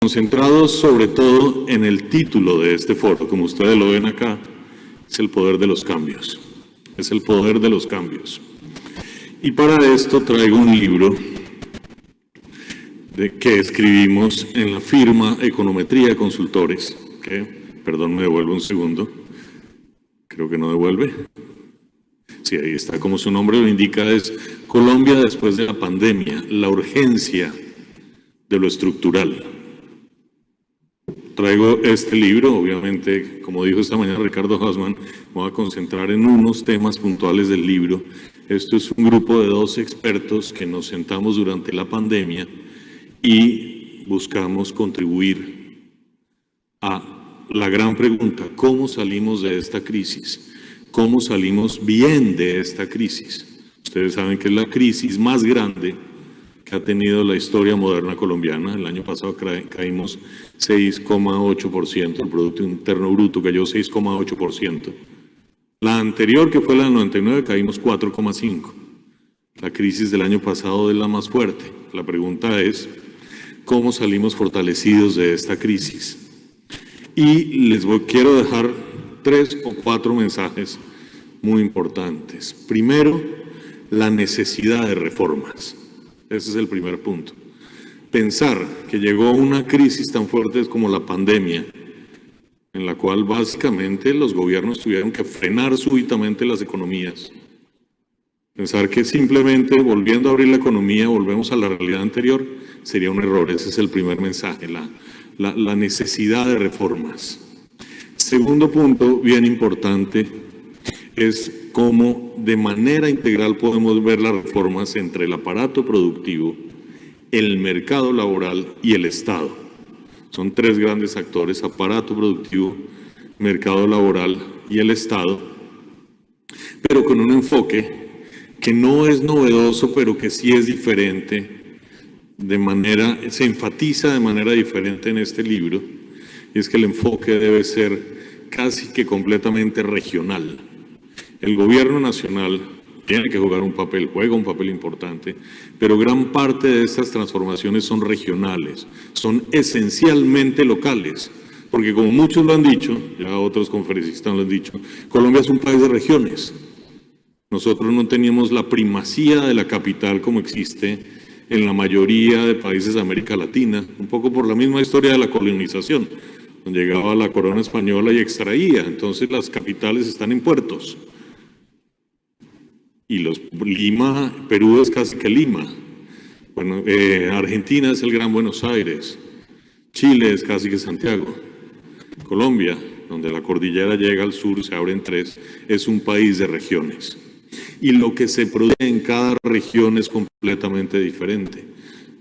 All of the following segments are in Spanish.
concentrados sobre todo en el título de este foro, como ustedes lo ven acá, es el poder de los cambios. Es el poder de los cambios. Y para esto traigo un libro que escribimos en la firma Econometría Consultores, que, perdón, me devuelvo un segundo, creo que no devuelve. Sí, ahí está, como su nombre lo indica, es Colombia después de la pandemia, la urgencia de lo estructural. Traigo este libro, obviamente, como dijo esta mañana Ricardo Hausmann, me voy a concentrar en unos temas puntuales del libro. Esto es un grupo de 12 expertos que nos sentamos durante la pandemia y buscamos contribuir a la gran pregunta: ¿cómo salimos de esta crisis? ¿Cómo salimos bien de esta crisis? Ustedes saben que es la crisis más grande que ha tenido la historia moderna colombiana. El año pasado caímos 6,8%, el Producto Interno Bruto cayó 6,8%. La anterior, que fue la del 99, caímos 4,5%. La crisis del año pasado es la más fuerte. La pregunta es, ¿cómo salimos fortalecidos de esta crisis? Y quiero dejar 3 o 4 mensajes muy importantes. Primero, la necesidad de reformas. Ese es el primer punto. Pensar que llegó una crisis tan fuerte como la pandemia, en la cual básicamente los gobiernos tuvieron que frenar súbitamente las economías. Pensar que simplemente volviendo a abrir la economía volvemos a la realidad anterior sería un error. Ese es el primer mensaje, la necesidad de reformas. Segundo punto bien importante es cómo de manera integral podemos ver las reformas entre el aparato productivo, el mercado laboral y el Estado. Son 3 grandes actores: aparato productivo, mercado laboral y el Estado, pero con un enfoque que no es novedoso, pero que sí es diferente, se enfatiza de manera diferente en este libro, y es que el enfoque debe ser casi que completamente regional. El gobierno nacional tiene que juega un papel importante, pero gran parte de estas transformaciones son regionales, son esencialmente locales, porque como muchos lo han dicho, ya otros conferencistas lo han dicho, Colombia es un país de regiones. Nosotros no teníamos la primacía de la capital como existe en la mayoría de países de América Latina, un poco por la misma historia de la colonización, donde llegaba la corona española y extraía, entonces las capitales están en puertos. Y Lima, Perú es casi que Lima. Bueno, Argentina es el Gran Buenos Aires. Chile es casi que Santiago. Colombia, donde la cordillera llega al sur, se abre en 3, es un país de regiones. Y lo que se produce en cada región es completamente diferente.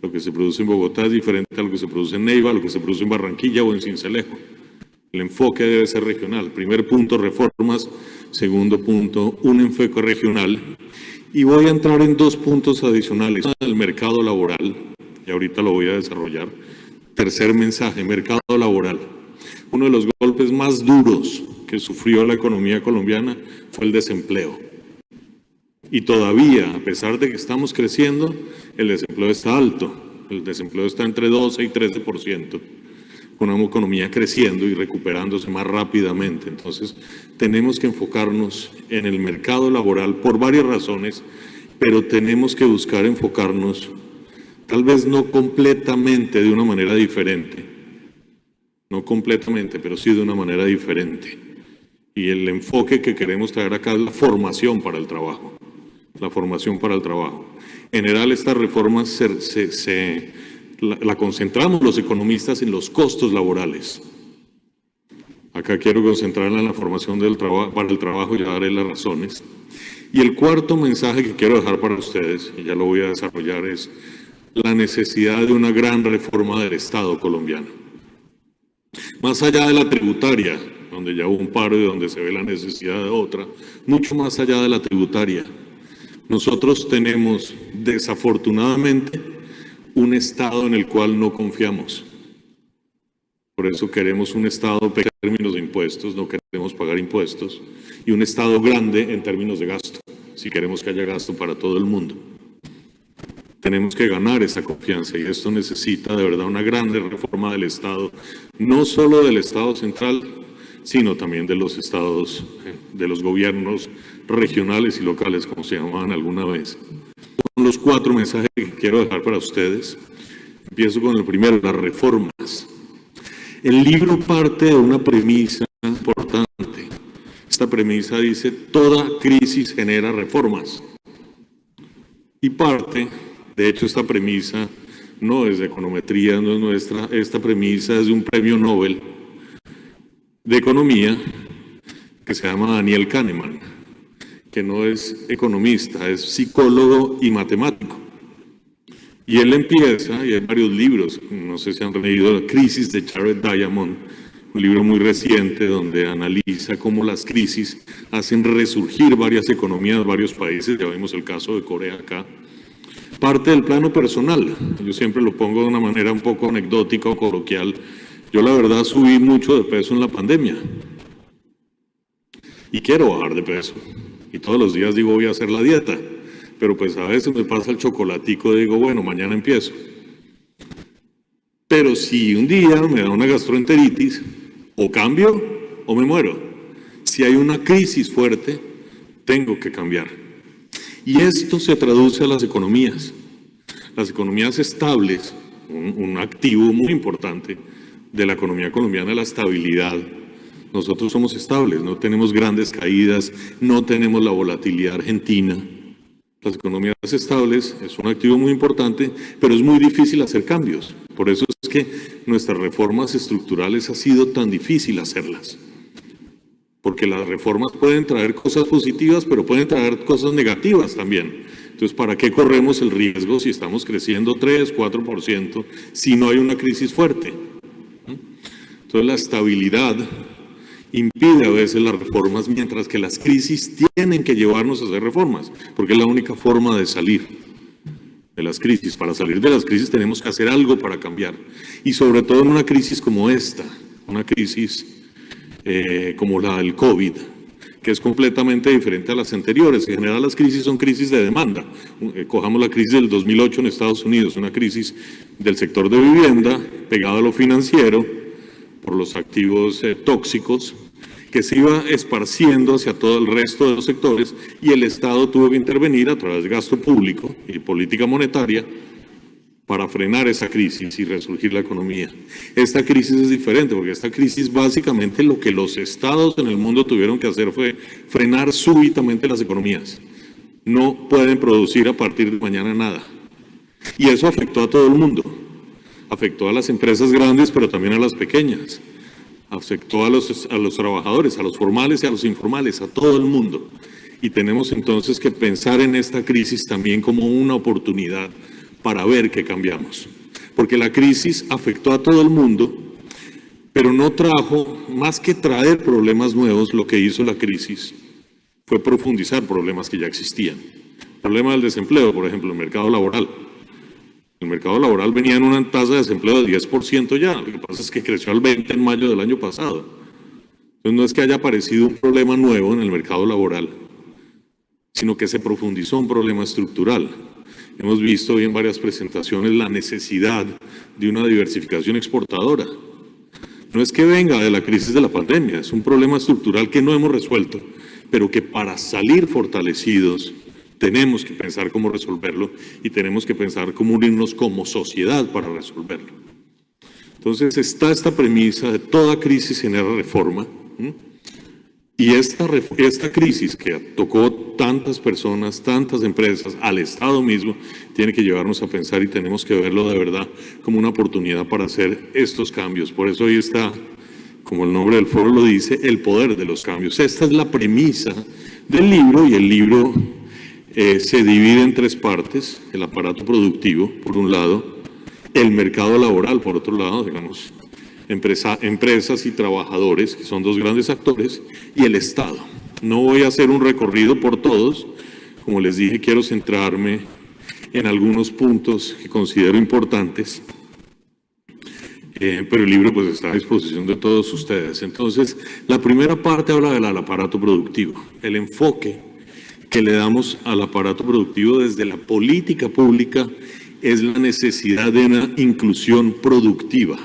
Lo que se produce en Bogotá es diferente a lo que se produce en Neiva, a lo que se produce en Barranquilla o en Sincelejo. El enfoque debe ser regional. Primer punto, reformas. Segundo punto, un enfoque regional. Y voy a entrar en 2 puntos adicionales. El mercado laboral, y ahorita lo voy a desarrollar. Tercer mensaje, mercado laboral. Uno de los golpes más duros que sufrió la economía colombiana fue el desempleo. Y todavía, a pesar de que estamos creciendo, el desempleo está alto. El desempleo está entre 12 y 13%. Con una economía creciendo y recuperándose más rápidamente. Entonces, tenemos que enfocarnos en el mercado laboral por varias razones, pero tenemos que buscar enfocarnos, tal vez no completamente de una manera diferente, no completamente, pero sí de una manera diferente. Y el enfoque que queremos traer acá es la formación para el trabajo. La formación para el trabajo. En general, estas reformas la concentramos los economistas en los costos laborales. Acá quiero concentrarla en la formación para el trabajo y ya daré las razones. Y el cuarto mensaje que quiero dejar para ustedes, y ya lo voy a desarrollar, es la necesidad de una gran reforma del Estado colombiano. Más allá de la tributaria, donde ya hubo un paro y donde se ve la necesidad de otra, mucho más allá de la tributaria, nosotros tenemos desafortunadamente un Estado en el cual no confiamos. Por eso queremos un Estado pequeño en términos de impuestos, no queremos pagar impuestos, y un Estado grande en términos de gasto, si queremos que haya gasto para todo el mundo. Tenemos que ganar esa confianza y esto necesita de verdad una gran reforma del Estado, no solo del Estado central, sino también de los estados, de los gobiernos regionales y locales, como se llamaban alguna vez. Son los 4 mensajes que quiero dejar para ustedes. Empiezo con el primero, las reformas. El libro parte de una premisa importante. Esta premisa dice, toda crisis genera reformas. Y parte, de hecho esta premisa no es de econometría, no es nuestra, esta premisa es de un premio Nobel de Economía que se llama Daniel Kahneman, que no es economista, es psicólogo y matemático. Y él empieza, y hay varios libros, no sé si han leído La crisis de Jared Diamond, un libro muy reciente donde analiza cómo las crisis hacen resurgir varias economías, varios países, ya vimos el caso de Corea acá. Parte del plano personal, yo siempre lo pongo de una manera un poco anecdótica o coloquial. Yo la verdad subí mucho de peso en la pandemia y quiero bajar de peso y todos los días digo voy a hacer la dieta, pero pues a veces me pasa el chocolatico y digo bueno, mañana empiezo. Pero si un día me da una gastroenteritis, o cambio o me muero. Si hay una crisis fuerte, tengo que cambiar. Y esto se traduce a las economías. Las economías estables, un activo muy importante de la economía colombiana, la estabilidad. Nosotros somos estables, no tenemos grandes caídas, no tenemos la volatilidad argentina. Las economías estables es un activo muy importante, pero es muy difícil hacer cambios. Por eso es que nuestras reformas estructurales ha sido tan difícil hacerlas. Porque las reformas pueden traer cosas positivas, pero pueden traer cosas negativas también. Entonces, ¿para qué corremos el riesgo si estamos creciendo 3, 4%, si no hay una crisis fuerte? Entonces, la estabilidad impide a veces las reformas, mientras que las crisis tienen que llevarnos a hacer reformas, porque es la única forma de salir de las crisis. Para salir de las crisis tenemos que hacer algo para cambiar. Y sobre todo en una crisis como esta, una crisis como la del COVID, que es completamente diferente a las anteriores. En general las crisis son crisis de demanda. Cojamos la crisis del 2008 en Estados Unidos, una crisis del sector de vivienda, pegado a lo financiero, por los activos tóxicos, que se iba esparciendo hacia todo el resto de los sectores y el Estado tuvo que intervenir a través de gasto público y política monetaria para frenar esa crisis y resurgir la economía. Esta crisis es diferente porque esta crisis básicamente lo que los estados en el mundo tuvieron que hacer fue frenar súbitamente las economías. No pueden producir a partir de mañana nada. Y eso afectó a todo el mundo. Afectó a las empresas grandes, pero también a las pequeñas. Afectó a los trabajadores, a los formales y a los informales, a todo el mundo. Y tenemos entonces que pensar en esta crisis también como una oportunidad para ver qué cambiamos. Porque la crisis afectó a todo el mundo, pero no trajo, más que traer problemas nuevos, lo que hizo la crisis fue profundizar problemas que ya existían. El problema del desempleo, por ejemplo, el mercado laboral. El mercado laboral venía en una tasa de desempleo de 10% ya, lo que pasa es que creció al 20% en mayo del año pasado. Entonces no es que haya aparecido un problema nuevo en el mercado laboral, sino que se profundizó un problema estructural. Hemos visto hoy en varias presentaciones la necesidad de una diversificación exportadora. No es que venga de la crisis de la pandemia, es un problema estructural que no hemos resuelto, pero que para salir fortalecidos tenemos que pensar cómo resolverlo y tenemos que pensar cómo unirnos como sociedad para resolverlo. Entonces está esta premisa de toda crisis genera reforma, y esta crisis que tocó tantas personas, tantas empresas, al Estado mismo, tiene que llevarnos a pensar y tenemos que verlo de verdad como una oportunidad para hacer estos cambios. Por eso hoy está, como el nombre del foro lo dice, el poder de los cambios. Esta es la premisa del libro y el libro se divide en 3 partes: el aparato productivo, por un lado, el mercado laboral, por otro lado, digamos, empresas y trabajadores, que son 2 grandes actores, y el Estado. No voy a hacer un recorrido por todos, como les dije, quiero centrarme en algunos puntos que considero importantes, pero el libro pues está a disposición de todos ustedes. Entonces, la primera parte habla del aparato productivo. El enfoque que le damos al aparato productivo desde la política pública es la necesidad de una inclusión productiva.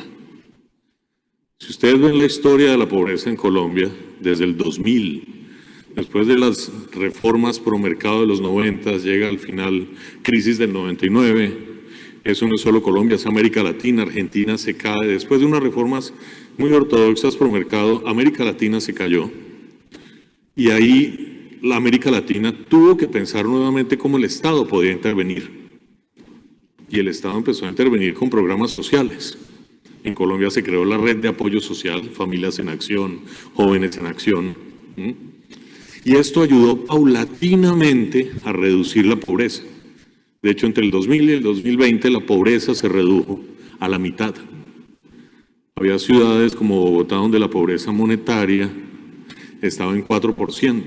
Si ustedes ven la historia de la pobreza en Colombia, desde el 2000, después de las reformas pro mercado de los 90, llega al final crisis del 99, eso no es solo Colombia, es América Latina, Argentina se cae, después de unas reformas muy ortodoxas pro mercado, América Latina se cayó, y ahí la América Latina tuvo que pensar nuevamente cómo el Estado podía intervenir, y el Estado empezó a intervenir con programas sociales. En Colombia se creó la Red de Apoyo Social, Familias en Acción, Jóvenes en Acción. Y esto ayudó paulatinamente a reducir la pobreza. De hecho, entre el 2000 y el 2020 la pobreza se redujo a la mitad. Había ciudades como Bogotá donde la pobreza monetaria estaba en 4%.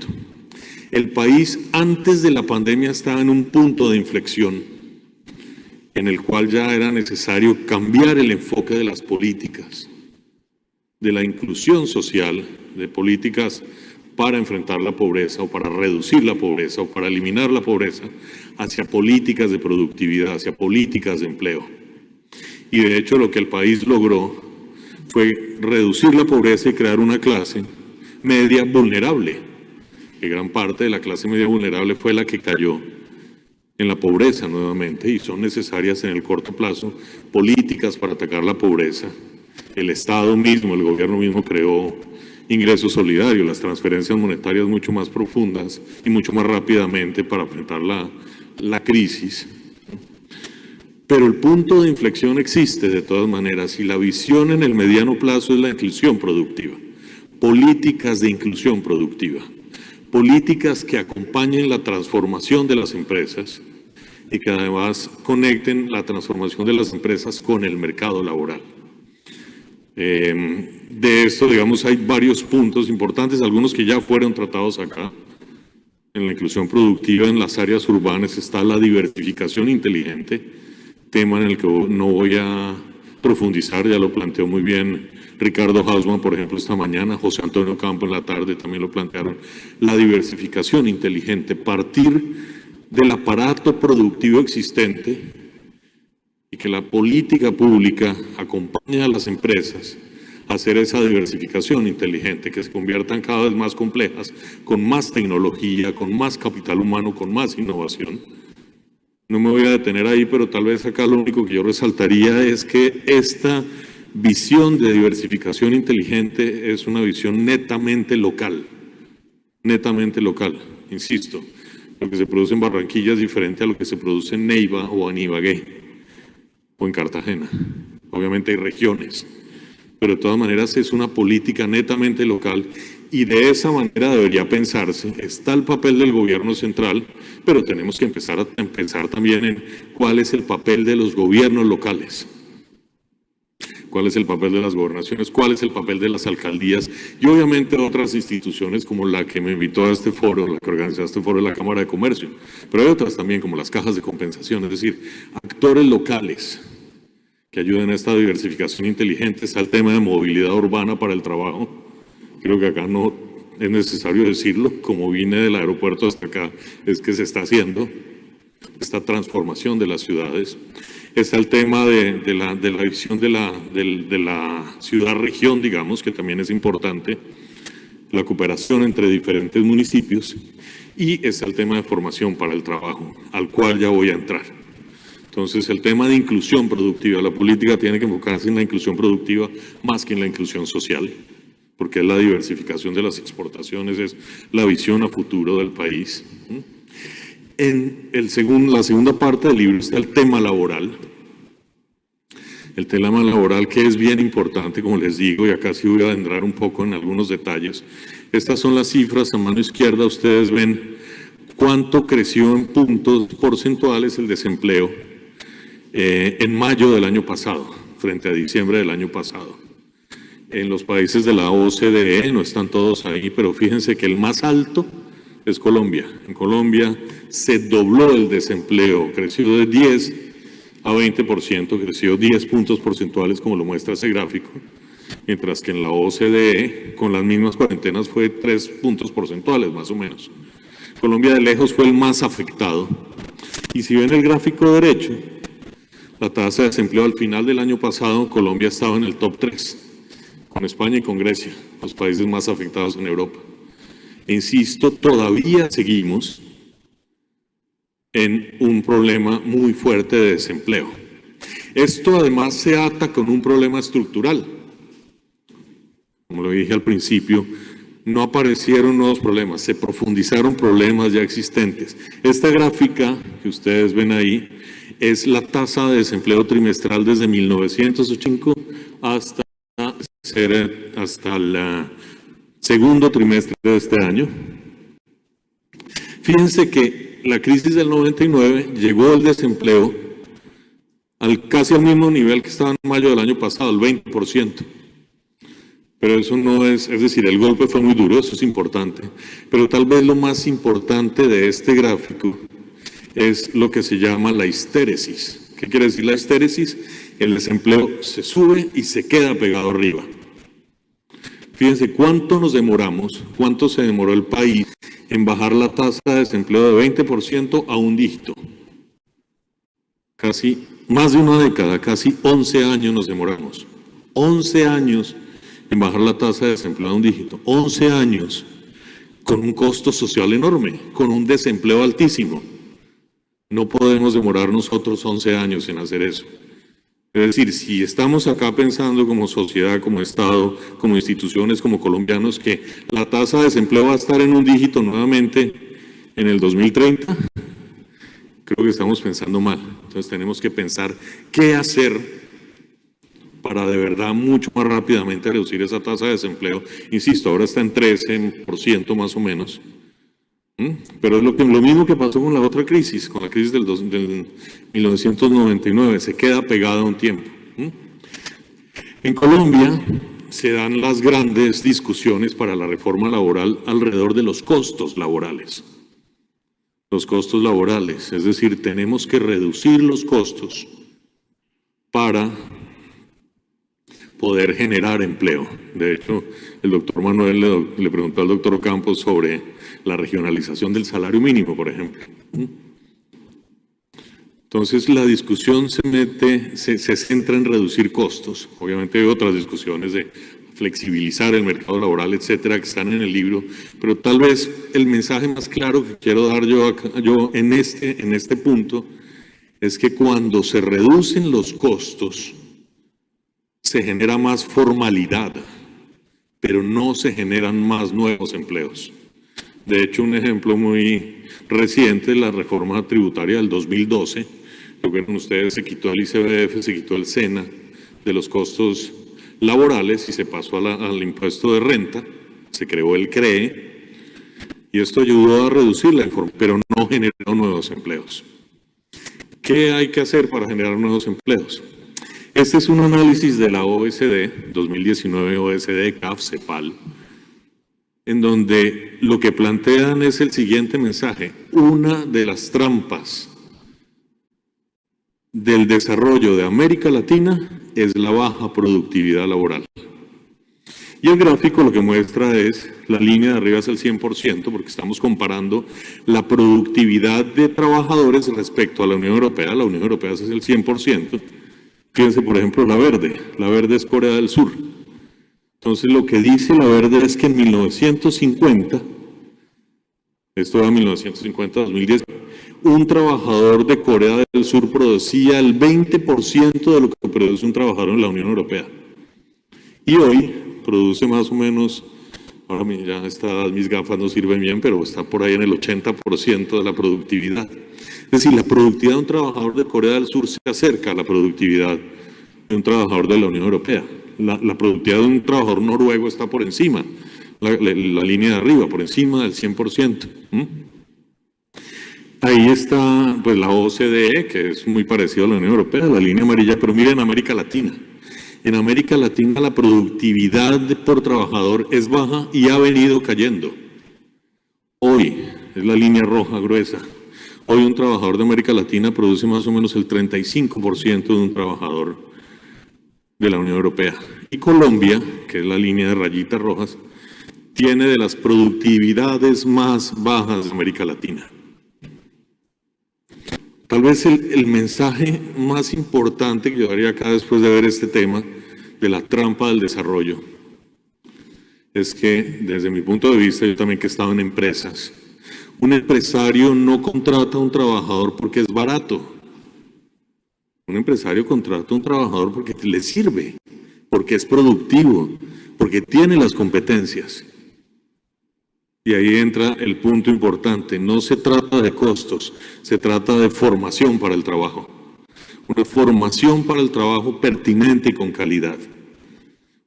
El país antes de la pandemia estaba en un punto de inflexión en el cual ya era necesario cambiar el enfoque de las políticas, de la inclusión social, de políticas para enfrentar la pobreza o para reducir la pobreza o para eliminar la pobreza, hacia políticas de productividad, hacia políticas de empleo. Y de hecho lo que el país logró fue reducir la pobreza y crear una clase media vulnerable, que gran parte de la clase media vulnerable fue la que cayó en la pobreza nuevamente, y son necesarias en el corto plazo políticas para atacar la pobreza. El Estado mismo, el gobierno mismo creó ingresos solidarios, las transferencias monetarias mucho más profundas y mucho más rápidamente para enfrentar la crisis. Pero el punto de inflexión existe de todas maneras, y la visión en el mediano plazo es la inclusión productiva, políticas de inclusión productiva. Políticas que acompañen la transformación de las empresas y que además conecten la transformación de las empresas con el mercado laboral. De esto, digamos, hay varios puntos importantes, algunos que ya fueron tratados acá. En la inclusión productiva en las áreas urbanas está la diversificación inteligente, tema en el que no voy a profundizar, ya lo planteó muy bien Ricardo Hausmann, por ejemplo, esta mañana, José Antonio Campo en la tarde también lo plantearon. La diversificación inteligente, partir del aparato productivo existente y que la política pública acompañe a las empresas a hacer esa diversificación inteligente, que se conviertan cada vez más complejas, con más tecnología, con más capital humano, con más innovación. No me voy a detener ahí, pero tal vez acá lo único que yo resaltaría es que esta visión de diversificación inteligente es una visión netamente local, insisto. Lo que se produce en Barranquilla es diferente a lo que se produce en Neiva o en Ibagué o en Cartagena. Obviamente hay regiones, pero de todas maneras es una política netamente local, y de esa manera debería pensarse. Está el papel del gobierno central, pero tenemos que empezar a pensar también en cuál es el papel de los gobiernos locales. ¿Cuál es el papel de las gobernaciones? ¿Cuál es el papel de las alcaldías? Y obviamente otras instituciones como la que me invitó a este foro, la que organizó este foro, la Cámara de Comercio. Pero hay otras también como las cajas de compensación, es decir, actores locales que ayuden a esta diversificación inteligente. Está el tema de movilidad urbana para el trabajo. Creo que acá no es necesario decirlo, como vine del aeropuerto hasta acá, es que se está haciendo esta transformación de las ciudades. Está el tema de la visión de la ciudad-región, digamos, que también es importante, la cooperación entre diferentes municipios, y está el tema de formación para el trabajo, al cual ya voy a entrar. Entonces, el tema de inclusión productiva, la política tiene que enfocarse en la inclusión productiva más que en la inclusión social, porque es la diversificación de las exportaciones, es la visión a futuro del país. En la segunda parte del libro está el tema laboral. El tema laboral, que es bien importante, como les digo, y acá sí voy a adentrar un poco en algunos detalles. Estas son las cifras. A mano izquierda ustedes ven cuánto creció en puntos porcentuales el desempleo en mayo del año pasado, frente a diciembre del año pasado. En los países de la OCDE, no están todos ahí, pero fíjense que el más alto es Colombia. En Colombia se dobló el desempleo, creció de 10 a 20%, creció 10 puntos porcentuales, como lo muestra ese gráfico, mientras que en la OCDE, con las mismas cuarentenas, fue 3 puntos porcentuales, más o menos. Colombia de lejos fue el más afectado. Y si ven el gráfico derecho, la tasa de desempleo al final del año pasado, Colombia estaba en el top 3, con España y con Grecia, los países más afectados en Europa. Insisto, todavía seguimos en un problema muy fuerte de desempleo. Esto además se ata con un problema estructural. Como lo dije al principio, no aparecieron nuevos problemas, se profundizaron problemas ya existentes. Esta gráfica que ustedes ven ahí es la tasa de desempleo trimestral desde 1985 hasta el segundo trimestre de este año. Fíjense que la crisis del 99 llegó el desempleo casi al mismo nivel que estaba en mayo del año pasado, el 20%. Pero eso no es decir, el golpe fue muy duro, eso es importante. Pero tal vez lo más importante de este gráfico es lo que se llama la histéresis. ¿Qué quiere decir la histéresis? El desempleo se sube y se queda pegado arriba. Fíjense cuánto nos demoramos, cuánto se demoró el país en bajar la tasa de desempleo de 20% a un dígito. Casi más de una década, casi 11 años nos demoramos. 11 años en bajar la tasa de desempleo a un dígito. 11 años con un costo social enorme, con un desempleo altísimo. No podemos demorarnos otros 11 años en hacer eso. Es decir, si estamos acá pensando como sociedad, como Estado, como instituciones, como colombianos, que la tasa de desempleo va a estar en un dígito nuevamente en el 2030, creo que estamos pensando mal. Entonces tenemos que pensar qué hacer para de verdad mucho más rápidamente reducir esa tasa de desempleo. Insisto, ahora está en 13% más o menos. Pero es lo mismo que pasó con la otra crisis, con la crisis del 1999, se queda pegada un tiempo. En Colombia se dan las grandes discusiones para la reforma laboral alrededor de los costos laborales. Los costos laborales, es decir, tenemos que reducir los costos para poder generar empleo. De hecho, el doctor Manuel le preguntó al doctor Campos sobre la regionalización del salario mínimo, por ejemplo. Entonces, la discusión se centra en reducir costos. Obviamente hay otras discusiones de flexibilizar el mercado laboral, etcétera, que están en el libro, pero tal vez el mensaje más claro que quiero dar yo en este punto es que cuando se reducen los costos, se genera más formalidad, pero no se generan más nuevos empleos. De hecho, un ejemplo muy reciente es la reforma tributaria del 2012. Lo vieron ustedes, se quitó el ICBF, se quitó el SENA de los costos laborales y se pasó al impuesto de renta, se creó el CREE, y esto ayudó a reducir la información, pero no generó nuevos empleos. ¿Qué hay que hacer para generar nuevos empleos? Este es un análisis de la OECD, 2019 OECD, CAF, CEPAL, en donde lo que plantean es el siguiente mensaje: una de las trampas del desarrollo de América Latina es la baja productividad laboral. Y el gráfico lo que muestra es, la línea de arriba es el 100%, porque estamos comparando la productividad de trabajadores respecto a la Unión Europea. La Unión Europea es el 100%. Fíjense, por ejemplo, la verde es Corea del Sur. Entonces, lo que dice la verde es que en 1950, esto era 1950-2010, un trabajador de Corea del Sur producía el 20% de lo que produce un trabajador en la Unión Europea. Y hoy produce más o menos, ahora ya mis gafas no sirven bien, pero está por ahí en el 80% de la productividad. Es decir, la productividad de un trabajador de Corea del Sur se acerca a la productividad de un trabajador de la Unión Europea. La productividad de un trabajador noruego está por encima, la línea de arriba, por encima del 100%. Ahí está pues la OCDE, que es muy parecida a la Unión Europea, la línea amarilla, pero miren América Latina. En América Latina la productividad por trabajador es baja y ha venido cayendo. Hoy es la línea roja gruesa. Hoy un trabajador de América Latina produce más o menos el 35% de un trabajador de la Unión Europea. Y Colombia, que es la línea de rayitas rojas, tiene de las productividades más bajas de América Latina. Tal vez el mensaje más importante que yo daría acá después de ver este tema de la trampa del desarrollo es que, desde mi punto de vista, yo también que he estado en empresas, un empresario no contrata a un trabajador porque es barato. Un empresario contrata a un trabajador porque le sirve, porque es productivo, porque tiene las competencias. Y ahí entra el punto importante. No se trata de costos, se trata de formación para el trabajo. Una formación para el trabajo pertinente y con calidad.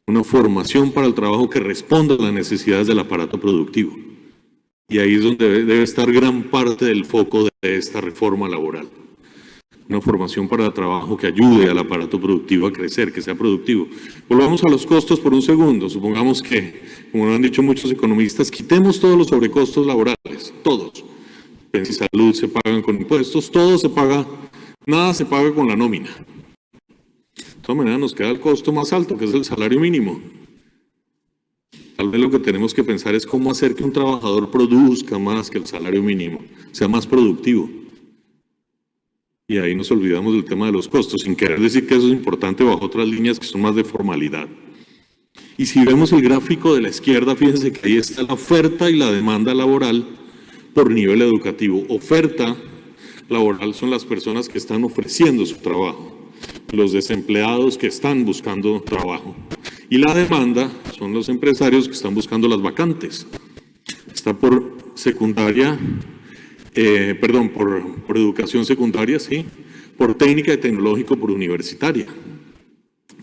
Una formación para el trabajo que responda a las necesidades del aparato productivo. Y ahí es donde debe estar gran parte del foco de esta reforma laboral. Una formación para el trabajo que ayude al aparato productivo a crecer, que sea productivo. Volvamos a los costos por un segundo. Supongamos que, como lo han dicho muchos economistas, quitemos todos los sobrecostos laborales, todos. Pensión y salud se pagan con impuestos, todo se paga, nada se paga con la nómina. De todas maneras nos queda el costo más alto, que es el salario mínimo. Tal vez lo que tenemos que pensar es cómo hacer que un trabajador produzca más que el salario mínimo, sea más productivo. Y ahí nos olvidamos del tema de los costos, sin querer decir que eso es importante bajo otras líneas que son más de formalidad. Y si vemos el gráfico de la izquierda, fíjense que ahí está la oferta y la demanda laboral por nivel educativo. Oferta laboral son las personas que están ofreciendo su trabajo, los desempleados que están buscando trabajo. Y la demanda son los empresarios que están buscando las vacantes. Está por secundaria, por educación secundaria, sí, por técnica y tecnológico, por universitaria.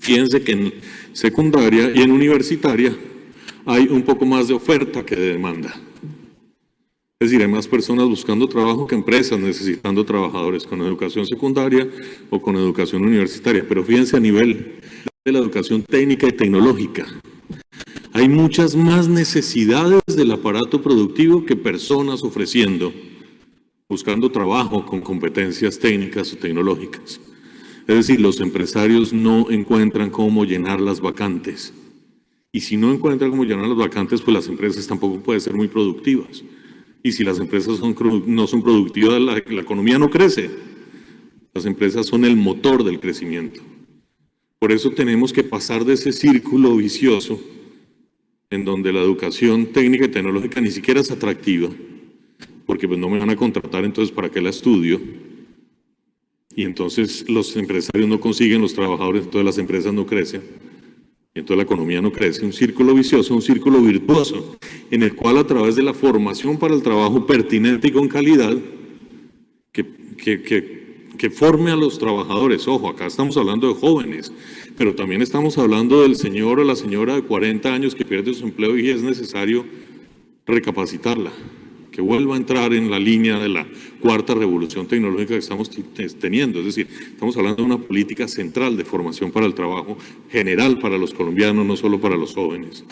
Fíjense que en secundaria y en universitaria hay un poco más de oferta que de demanda. Es decir, hay más personas buscando trabajo que empresas necesitando trabajadores con educación secundaria o con educación universitaria. Pero fíjense a nivel de la educación técnica y tecnológica. Hay muchas más necesidades del aparato productivo que personas ofreciendo, buscando trabajo con competencias técnicas o tecnológicas. Es decir, los empresarios no encuentran cómo llenar las vacantes. Y si no encuentran cómo llenar las vacantes, pues las empresas tampoco pueden ser muy productivas. Y si las empresas no son productivas, la economía no crece. Las empresas son el motor del crecimiento. Por eso tenemos que pasar de ese círculo vicioso en donde la educación técnica y tecnológica ni siquiera es atractiva, porque pues no me van a contratar, entonces ¿para qué la estudio? Y entonces los empresarios no consiguen los trabajadores, entonces las empresas no crecen, y entonces la economía no crece. Un círculo vicioso, un círculo virtuoso, en el cual a través de la formación para el trabajo pertinente y con calidad, que forme a los trabajadores. Ojo, acá estamos hablando de jóvenes, pero también estamos hablando del señor o la señora de 40 años que pierde su empleo y es necesario recapacitarla, que vuelva a entrar en la línea de la cuarta revolución tecnológica que estamos teniendo. Es decir, estamos hablando de una política central de formación para el trabajo, general para los colombianos, no solo para los jóvenes.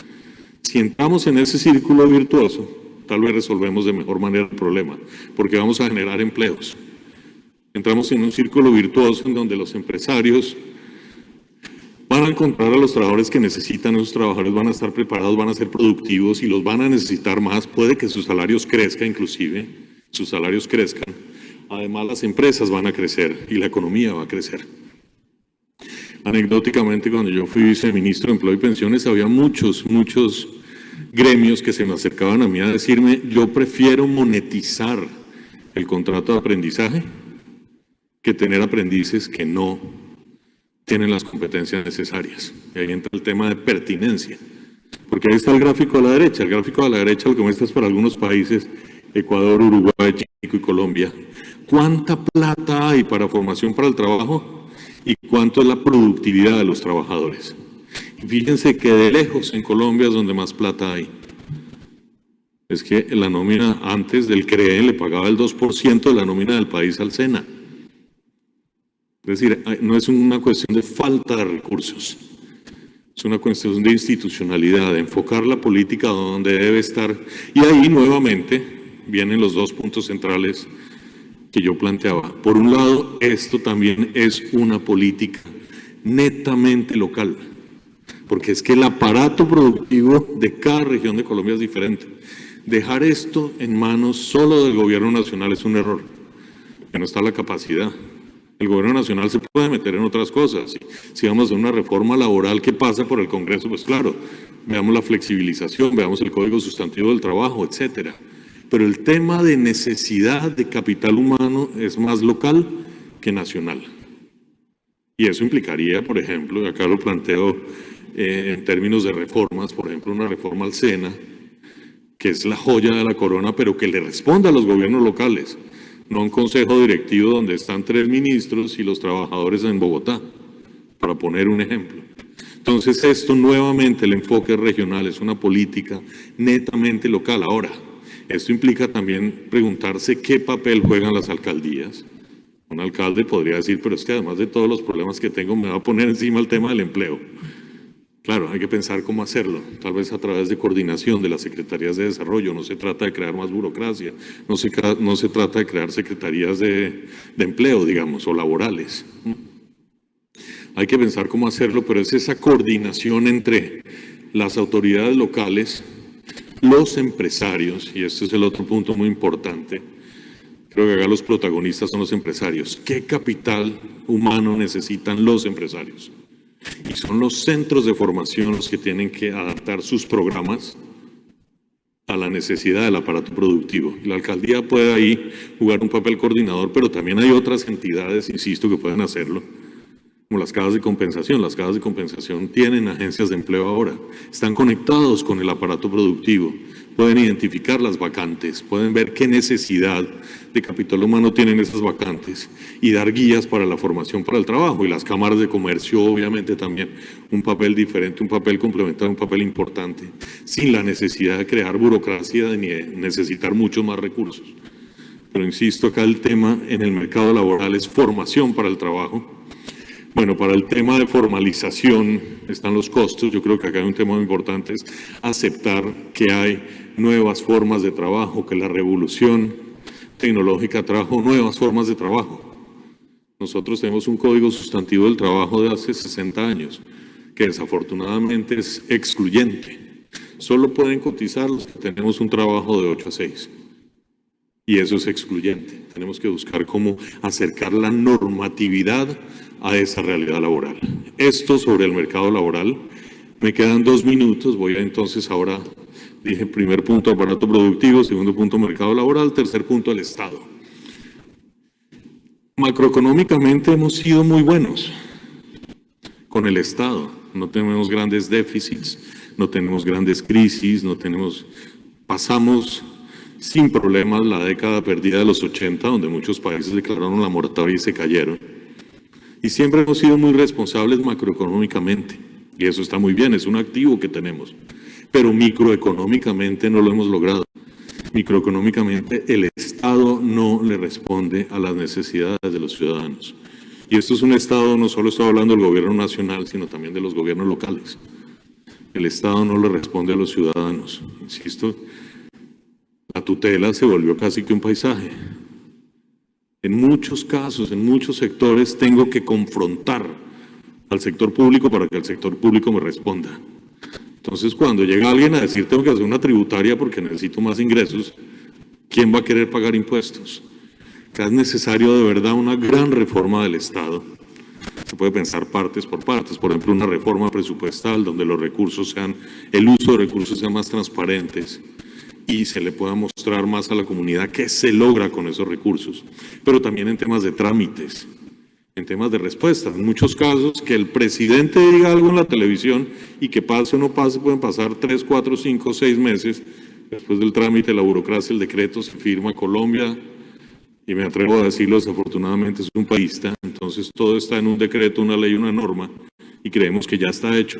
Si entramos en ese círculo virtuoso, tal vez resolvemos de mejor manera el problema, porque vamos a generar empleos. Entramos en un círculo virtuoso en donde los empresarios van a encontrar a los trabajadores que necesitan, esos trabajadores van a estar preparados, van a ser productivos y los van a necesitar más. Puede que sus salarios crezcan inclusive, sus salarios crezcan. Además, las empresas van a crecer y la economía va a crecer. Anecdóticamente, cuando yo fui viceministro de Empleo y Pensiones, había muchos gremios que se me acercaban a mí a decirme: yo prefiero monetizar el contrato de aprendizaje que tener aprendices que no tienen las competencias necesarias. Y ahí entra el tema de pertinencia. Porque ahí está el gráfico a la derecha. El gráfico a la derecha lo que muestra es para algunos países, Ecuador, Uruguay, México y Colombia, cuánta plata hay para formación para el trabajo y cuánto es la productividad de los trabajadores. Y fíjense que de lejos en Colombia es donde más plata hay. Es que la nómina antes del CRE le pagaba el 2% de la nómina del país al SENA. Es decir, no es una cuestión de falta de recursos, es una cuestión de institucionalidad, de enfocar la política donde debe estar. Y ahí nuevamente vienen los dos puntos centrales que yo planteaba. Por un lado, esto también es una política netamente local. porque es que el aparato productivo de cada región de Colombia es diferente. Dejar esto en manos solo del gobierno nacional es un error, que no está la capacidad. El gobierno nacional se puede meter en otras cosas. Si vamos a una reforma laboral que pasa por el Congreso, pues claro, veamos la flexibilización, veamos el Código Sustantivo del Trabajo, etcétera. Pero el tema de necesidad de capital humano es más local que nacional. Y eso implicaría, por ejemplo, y acá lo planteo en términos de reformas, por ejemplo, una reforma al SENA, que es la joya de la corona, pero que le responda a los gobiernos locales, no un consejo directivo donde están 3 ministros y los trabajadores en Bogotá, para poner un ejemplo. Entonces esto nuevamente, el enfoque regional es una política netamente local. Ahora, esto implica también preguntarse qué papel juegan las alcaldías. Un alcalde podría decir, pero es que además de todos los problemas que tengo, me va a poner encima el tema del empleo. Claro, hay que pensar cómo hacerlo, tal vez a través de coordinación de las secretarías de desarrollo. No se trata de crear más burocracia, no se trata de crear secretarías de empleo, digamos, o laborales. Hay que pensar cómo hacerlo, pero es esa coordinación entre las autoridades locales, los empresarios, y este es el otro punto muy importante. Creo que acá los protagonistas son los empresarios. ¿Qué capital humano necesitan los empresarios? Y son los centros de formación los que tienen que adaptar sus programas a la necesidad del aparato productivo. Y la alcaldía puede ahí jugar un papel coordinador, pero también hay otras entidades, insisto, que pueden hacerlo, como las cajas de compensación. Las cajas de compensación tienen agencias de empleo ahora, están conectados con el aparato productivo, pueden identificar las vacantes, pueden ver qué necesidad de capital humano tienen esas vacantes y dar guías para la formación para el trabajo. Y las cámaras de comercio, obviamente, también un papel diferente, un papel complementario, un papel importante, sin la necesidad de crear burocracia ni de necesitar muchos más recursos. Pero insisto, acá el tema en el mercado laboral es formación para el trabajo. Bueno, para el tema de formalización están los costos. Yo creo que acá hay un tema muy importante, es aceptar que hay nuevas formas de trabajo, que la revolución tecnológica trajo nuevas formas de trabajo. Nosotros tenemos un Código Sustantivo del Trabajo de hace 60 años, que desafortunadamente es excluyente. Solo pueden cotizar los que tenemos un trabajo de 8 a 6. Y eso es excluyente. Tenemos que buscar cómo acercar la normatividad a esa realidad laboral. Esto sobre el mercado laboral. Me quedan 2 minutos. Voy a entonces ahora, dije, primer punto, aparato productivo, segundo punto, mercado laboral, tercer punto, el Estado. Macroeconómicamente hemos sido muy buenos con el Estado. No tenemos grandes déficits, no tenemos grandes crisis, pasamos sin problemas la década perdida de los 80, donde muchos países declararon la moratoria y se cayeron. Y siempre hemos sido muy responsables macroeconómicamente. Y eso está muy bien, es un activo que tenemos. Pero microeconómicamente no lo hemos logrado. Microeconómicamente el Estado no le responde a las necesidades de los ciudadanos. Y esto es un Estado, no solo estoy hablando del gobierno nacional, sino también de los gobiernos locales. El Estado no le responde a los ciudadanos. Insisto, la tutela se volvió casi que un paisaje. En muchos casos, en muchos sectores, tengo que confrontar al sector público para que el sector público me responda. Entonces, cuando llega alguien a decir tengo que hacer una tributaria porque necesito más ingresos, ¿quién va a querer pagar impuestos? Acá es necesario de verdad una gran reforma del Estado. Se puede pensar partes por partes, por ejemplo, una reforma presupuestal donde los recursos el uso de recursos sean más transparentes y se le pueda mostrar más a la comunidad qué se logra con esos recursos, pero también en temas de trámites, en temas de respuestas. En muchos casos, que el presidente diga algo en la televisión y que pase o no pase, pueden pasar 3, 4, 5, 6 meses. Después del trámite, la burocracia, el decreto se firma. Colombia, y me atrevo a decirlo, desafortunadamente es un paísta, entonces todo está en un decreto, una ley, una norma, y creemos que ya está hecho.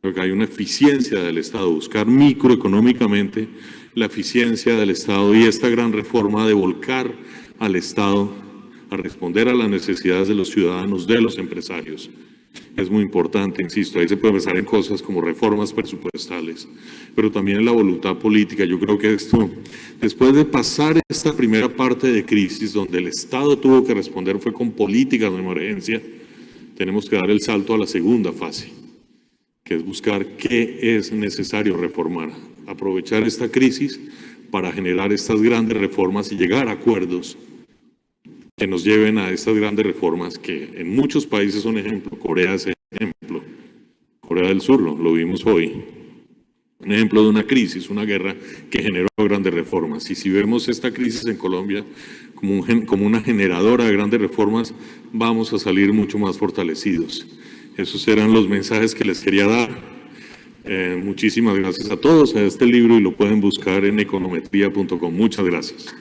Porque hay una eficiencia del Estado, buscar microeconómicamente la eficiencia del Estado y esta gran reforma de volcar al Estado a responder a las necesidades de los ciudadanos, de los empresarios. Es muy importante, insisto, ahí se puede pensar en cosas como reformas presupuestales, pero también en la voluntad política. Yo creo que esto, después de pasar esta primera parte de crisis, donde el Estado tuvo que responder fue con políticas de emergencia, tenemos que dar el salto a la segunda fase. que es buscar qué es necesario reformar, aprovechar esta crisis para generar estas grandes reformas y llegar a acuerdos que nos lleven a estas grandes reformas que en muchos países son ejemplo. Corea es ejemplo, Corea del Sur lo vimos hoy, un ejemplo de una crisis, una guerra que generó grandes reformas. Y si vemos esta crisis en Colombia como una generadora de grandes reformas, vamos a salir mucho más fortalecidos. Esos eran los mensajes que les quería dar. Muchísimas gracias a todos. Este libro y lo pueden buscar en econometría.com. Muchas gracias.